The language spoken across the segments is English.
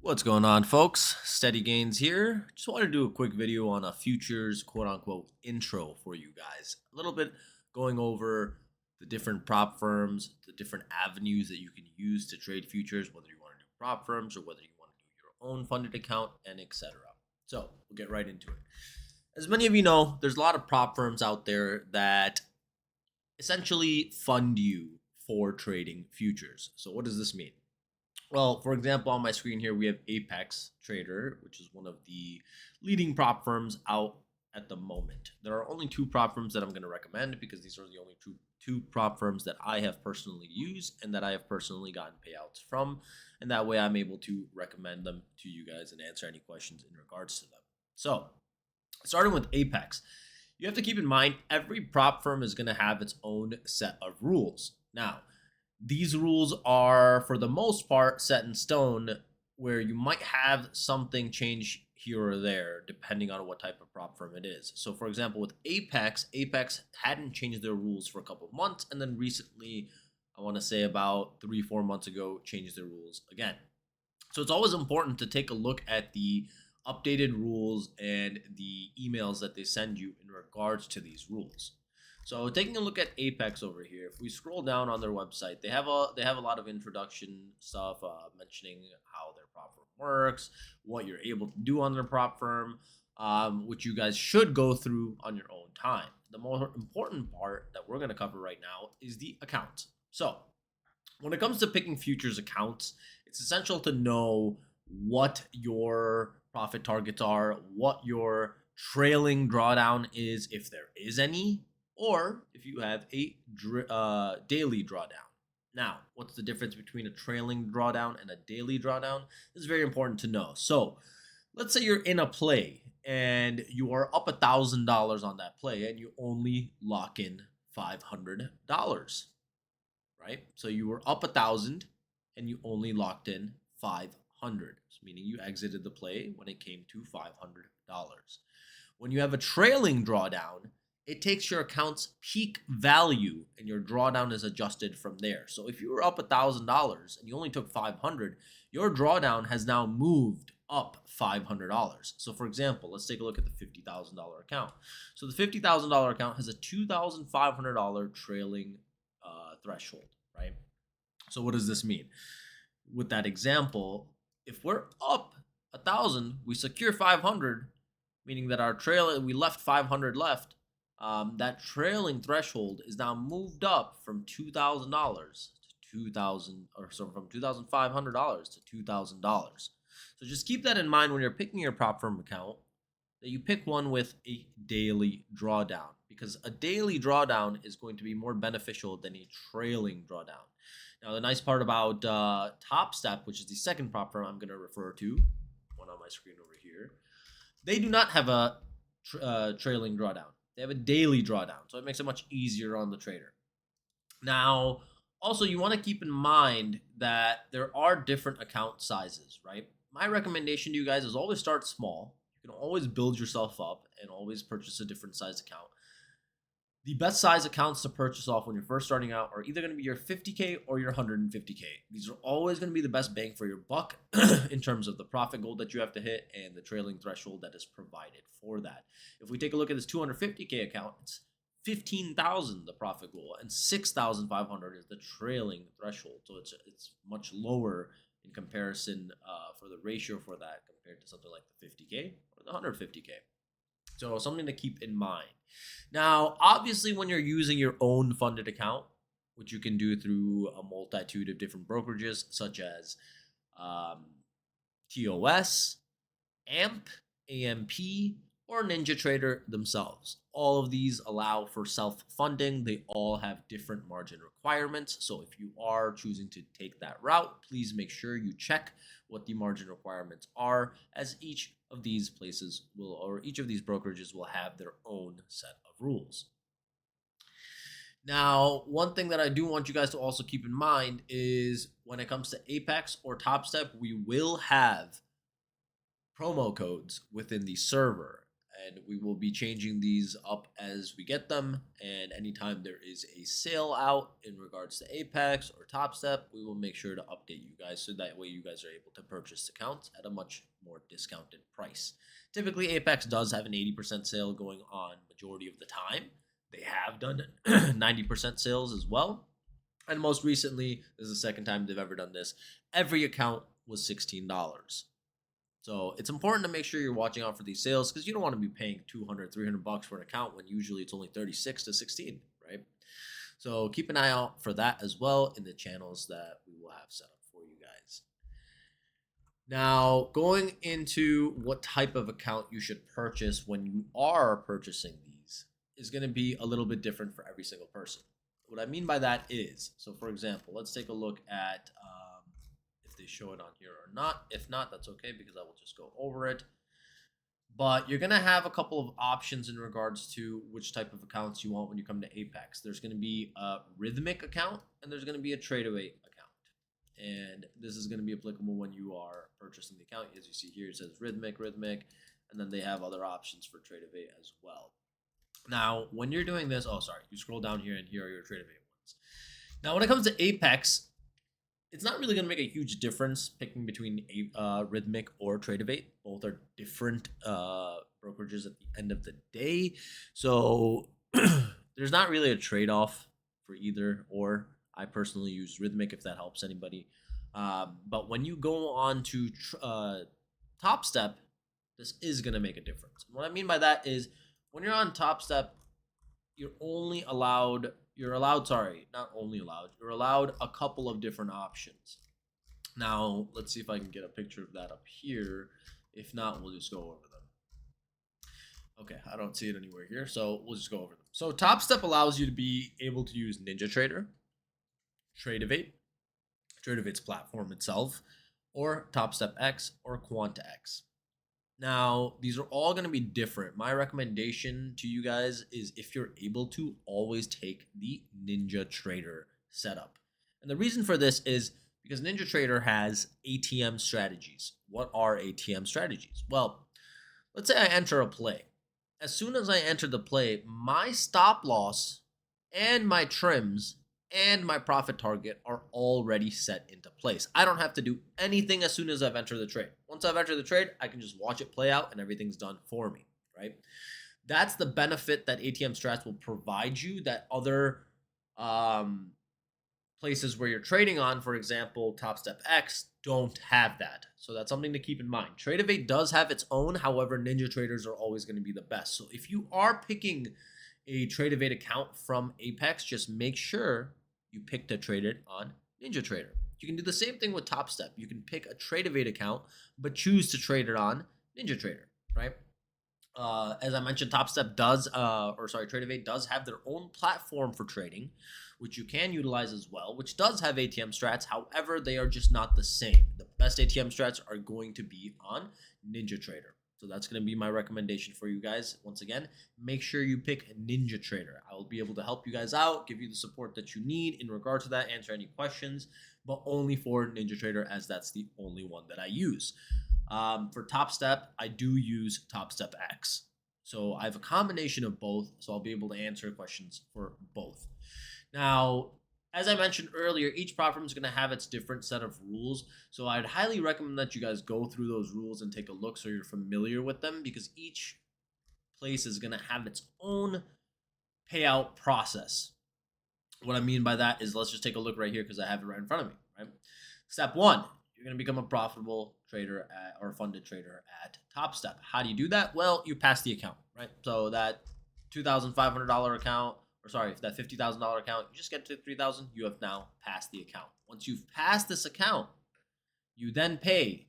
What's going on, folks? SteadyGainz here. Just wanted to do a quick video on a futures quote-unquote intro for you guys. A little bit going over the different prop firms, the different avenues that you can use to trade futures, whether you want to do prop firms or whether you want to do your own funded account, and etc. So we'll get right into it. As many of you know, there's a lot of prop firms out there that essentially fund you for trading futures. So what does this mean? Well, for example, on my screen here, we have Apex Trader, which is one of the leading prop firms out at the moment. There are only two prop firms that I'm going to recommend because these are the only two prop firms that I have personally used and that I have personally gotten payouts from. And that way I'm able to recommend them to you guys and answer any questions in regards to them. So, starting with Apex, you have to keep in mind every prop firm is going to have its own set of rules. Now, these rules are, for the most part, set in stone, where you might have something change here or there, depending on what type of prop firm it is. So, for example, with Apex hadn't changed their rules for a couple of months, and then recently, I want to say about 3-4 months ago, changed their rules again. So it's always important to take a look at the updated rules and the emails that they send you in regards to these rules. So taking a look at Apex over here, if we scroll down on their website, they have a lot of introduction stuff mentioning how their prop firm works, what you're able to do on their prop firm, which you guys should go through on your own time. The more important part that we're going to cover right now is the account. So when it comes to picking futures accounts, it's essential to know what your profit targets are, what your trailing drawdown is, if there is any, or if you have a daily drawdown. Now, what's the difference between a trailing drawdown and a daily drawdown? This is very important to know. So, let's say you're in a play and you are up $1,000 on that play and you only lock in $500, right? So you were up 1,000 and you only locked in 500, meaning you exited the play when it came to $500. When you have a trailing drawdown, it takes your account's peak value and your drawdown is adjusted from there. So if you were up $1,000 and you only took 500, your drawdown has now moved up $500. So for example, let's take a look at the $50,000 account. So the $50,000 account has a $2,500 trailing threshold, right? So what does this mean? With that example, if we're up 1,000, we secure 500, meaning that our trail, we left 500 left. That trailing threshold is now moved up from $2,000 to from $2,500 to $2,000. So just keep that in mind when you're picking your prop firm account, that you pick one with a daily drawdown, because a daily drawdown is going to be more beneficial than a trailing drawdown. Now, the nice part about Top Step, which is the second prop firm I'm going to refer to, one on my screen over here, they do not have a trailing drawdown. They have a daily drawdown, so it makes it much easier on the trader. Now, also, you want to keep in mind that there are different account sizes, right? My recommendation to you guys is always start small. You can always build yourself up and always purchase a different size account. The best size accounts to purchase off when you're first starting out are either going to be your 50K or your 150K. These are always going to be the best bang for your buck in terms of the profit goal that you have to hit and the trailing threshold that is provided for that. If we take a look at this 250K account, it's 15,000 the profit goal and 6,500 is the trailing threshold. So it's much lower in comparison for the ratio for that compared to something like the 50K or the 150K. So something to keep in mind. Now, obviously, when you're using your own funded account, which you can do through a multitude of different brokerages, such as TOS, AMP, or NinjaTrader themselves. All of these allow for self-funding. They all have different margin requirements. So if you are choosing to take that route, please make sure you check what the margin requirements are, as each of these places will, or each of these brokerages will have their own set of rules. Now, one thing that I do want you guys to also keep in mind is when it comes to Apex or Top Step, we will have promo codes within the server. and we will be changing these up as we get them. And anytime there is a sale out in regards to Apex or Top Step, we will make sure to update you guys so that way you guys are able to purchase accounts at a much more discounted price. Typically, Apex does have an 80% sale going on majority of the time. They have done 90% sales as well. And most recently, this is the second time they've ever done this. Every account was $16. So it's important to make sure you're watching out for these sales because you don't want to be paying $200, $300 for an account when usually it's only 36 to 16, right? So keep an eye out for that as well in the channels that we will have set up for you guys. Now, going into what type of account you should purchase when you are purchasing these is going to be a little bit different for every single person. What I mean by that is, so for example, let's take a look at if they show it on here or not. If not, that's okay because I will just go over it. But you're going to have a couple of options in regards to which type of accounts you want when you come to Apex. There's going to be a rhythmic account and there's going to be a trade-away account. And this is going to be applicable when you are purchasing the account. As you see here, it says rhythmic, and then they have other options for trade-away as well. Now, when you're doing this, you scroll down here and here are your trade-away ones. Now, when it comes to Apex, it's not really going to make a huge difference picking between rhythmic or trade-away. Both are different brokerages at the end of the day. So there's not really a trade-off for either or. I personally use rhythmic if that helps anybody. But when you go on to Top Step, this is going to make a difference. And what I mean by that is when you're on Top Step, you're allowed a couple of different options. Now, let's see if I can get a picture of that up here. If not, we'll just go over them. Okay, I don't see it anywhere here, so we'll just go over them. So Top Step allows you to be able to use NinjaTrader, Tradeavate's platform itself, or Top Step X or Quanta X. Now, these are all going to be different. My recommendation to you guys is if you're able to, always take the NinjaTrader setup. And the reason for this is because NinjaTrader has ATM strategies. What are ATM strategies? Well, let's say I enter a play. As soon as I enter the play, my stop loss and my trims and my profit target are already set into place. I don't have to do anything as soon as I've entered the trade. Once I've entered the trade, I can just watch it play out and everything's done for me, right? That's the benefit that ATM strats will provide you that other places where you're trading on, for example, Top Step X, don't have that. So that's something to keep in mind. Tradeavate does have its own, however, NinjaTraders are always going to be the best. So if you are picking a Tradeavate account from Apex, just make sure you pick to trade it on NinjaTrader. You can do the same thing with Top Step. You can pick a Tradeavate account, but choose to trade it on NinjaTrader, right? As I mentioned, Tradeavate does have their own platform for trading, which you can utilize as well, which does have ATM strats. However, they are just not the same. The best ATM strats are going to be on NinjaTrader. So that's going to be my recommendation for you guys. Once again, make sure you pick NinjaTrader. I will be able to help you guys out, give you the support that you need in regard to that, answer any questions, but only for NinjaTrader as that's the only one that I use. For Top Step, I do use Top Step X. So I have a combination of both, so I'll be able to answer questions for both. Now, as I mentioned earlier, each platform is going to have its different set of rules. So I'd highly recommend that you guys go through those rules and take a look so you're familiar with them because each place is going to have its own payout process. What I mean by that is let's just take a look right here because I have it right in front of me. Right? Step 1, you're going to become a profitable trader or funded trader at Top Step. How do you do that? Well, you pass the account, right? So that $2,500 account, if that $50,000 account, you just get to $3,000, you have now passed the account. Once you've passed this account, you then pay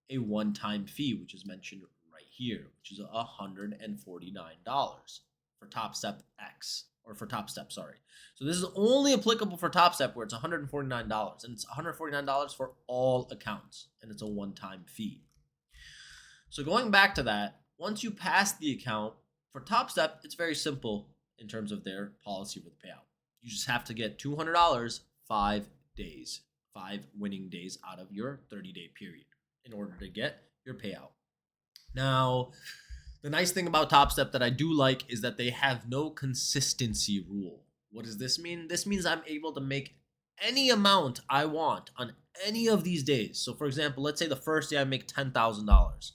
a one-time fee, which is mentioned right here, which is $149 for Top Step X, or for Top Step, sorry. So this is only applicable for Top Step where it's $149, and it's $149 for all accounts, and it's a one-time fee. So going back to that, once you pass the account, for Top Step, it's very simple in terms of their policy with payout. You just have to get $200 5 days, 5 winning days out of your 30-day period in order to get your payout. Now, The nice thing about Top Step that I do like is that they have no consistency rule. What does this mean? This means I'm able to make any amount I want on any of these days. So for example, let's say the first day I make $10,000.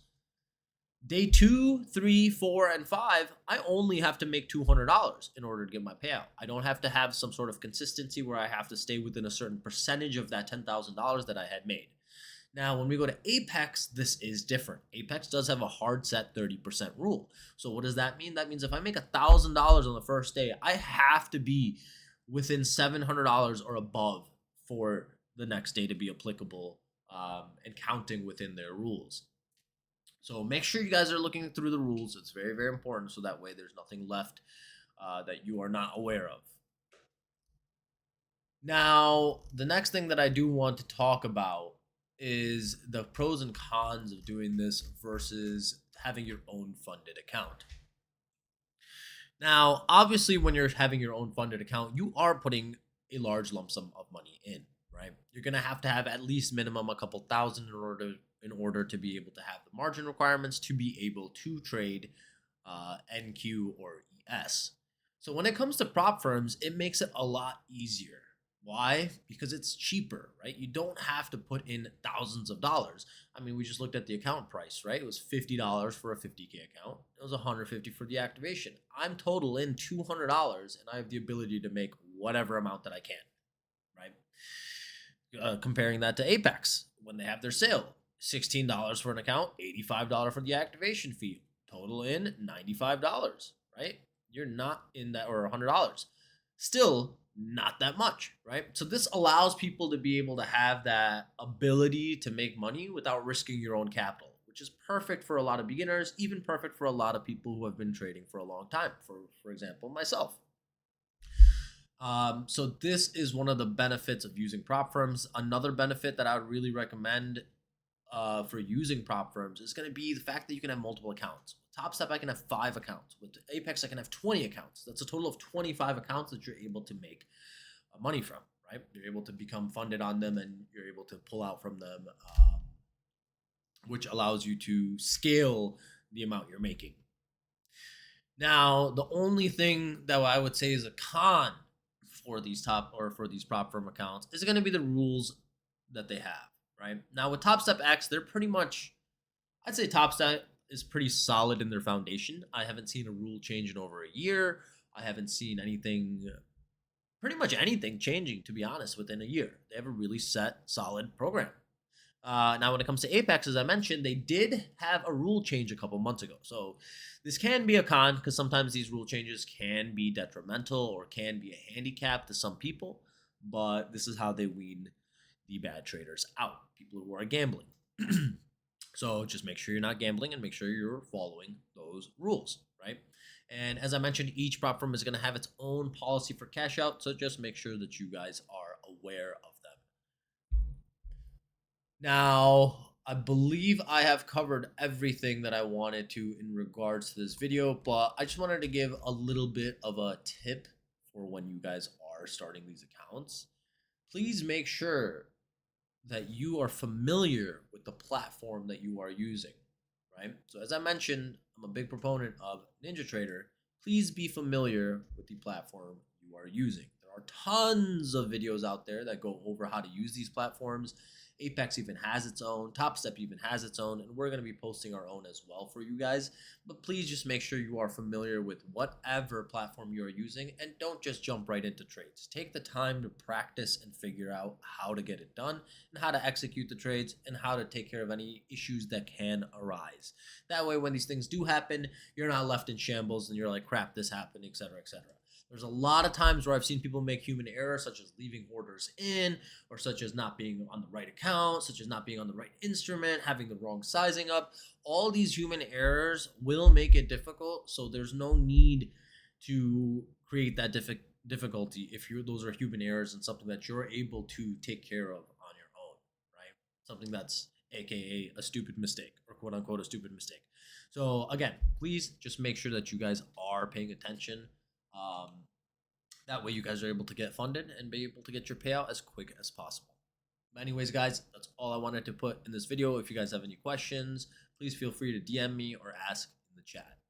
Day 2, 3, 4, and 5, I only have to make $200 in order to get my payout. I don't have to have some sort of consistency where I have to stay within a certain percentage of that $10,000 that I had made. Now, when we go to Apex, this is different. Apex does have a hard set 30% rule. So what does that mean? That means if I make $1,000 on the first day, I have to be within $700 or above for the next day to be applicable and counting within their rules. So make sure you guys are looking through the rules. It's very, very important, so that way there's nothing left that you are not aware of. Now, the next thing that I do want to talk about is the pros and cons of doing this versus having your own funded account. Now, obviously, when you're having your own funded account, you are putting a large lump sum of money in, right? You're going to have at least minimum a couple thousand in order to be able to have the margin requirements to be able to trade NQ or ES. So when it comes to prop firms, it makes it a lot easier. Why? Because it's cheaper, right? You don't have to put in thousands of dollars. I mean, we just looked at the account price, right? It was $50 for a 50K account. It was $150 for the activation. I'm total in $200 and I have the ability to make whatever amount that I can, right? Comparing that to Apex, when they have their sale, $16 for an account, $85 for the activation fee, total in $95, right? You're not in that, or $100. Still, not that much, right? So this allows people to be able to have that ability to make money without risking your own capital, which is perfect for a lot of beginners, even perfect for a lot of people who have been trading for a long time, for example, myself. So this is one of the benefits of using prop firms. Another benefit that I would really recommend for using prop firms is going to be the fact that you can have multiple accounts. With Top Step, I can have 5 accounts. With Apex, I can have 20 accounts. That's a total of 25 accounts that you're able to make money from, right? You're able to become funded on them and you're able to pull out from them, which allows you to scale the amount you're making. Now, the only thing that I would say is a con for these prop firm accounts is going to be the rules that they have. Right now with Top Step X, they're pretty much, I'd say Top Step is pretty solid in their foundation. I haven't seen a rule change in over a year. I haven't seen pretty much anything changing, to be honest, within a year. They have a really set, solid program. Now, when it comes to Apex, as I mentioned, they did have a rule change a couple months ago. So this can be a con because sometimes these rule changes can be detrimental or can be a handicap to some people. But this is how they wean the bad traders out, people who are gambling. So just make sure you're not gambling and make sure you're following those rules, right? And as I mentioned, each prop firm is going to have its own policy for cash out, so just make sure that you guys are aware of them. Now, I believe I have covered everything that I wanted to in regards to this video, but I just wanted to give a little bit of a tip for when you guys are starting these accounts. Please make sure that you are familiar with the platform that you are using, right? So as I mentioned, I'm a big proponent of NinjaTrader. Please be familiar with the platform you are using. There are tons of videos out there that go over how to use these platforms. Apex even has its own, Top Step even has its own, and we're going to be posting our own as well for you guys. But please just make sure you are familiar with whatever platform you are using and don't just jump right into trades. Take the time to practice and figure out how to get it done and how to execute the trades and how to take care of any issues that can arise. That way, when these things do happen, you're not left in shambles and you're like, crap, this happened, etc., etc. There's a lot of times where I've seen people make human errors, such as leaving orders in, or such as not being on the right account, such as not being on the right instrument, having the wrong sizing up. All these human errors will make it difficult, so there's no need to create that difficulty if those are human errors and something that you're able to take care of on your own, right? Something that's AKA a stupid mistake or quote unquote a stupid mistake. So again, please just make sure that you guys are paying attention. That way you guys are able to get funded and be able to get your payout as quick as possible. But anyways, guys, that's all I wanted to put in this video. If you guys have any questions, please feel free to DM me or ask in the chat.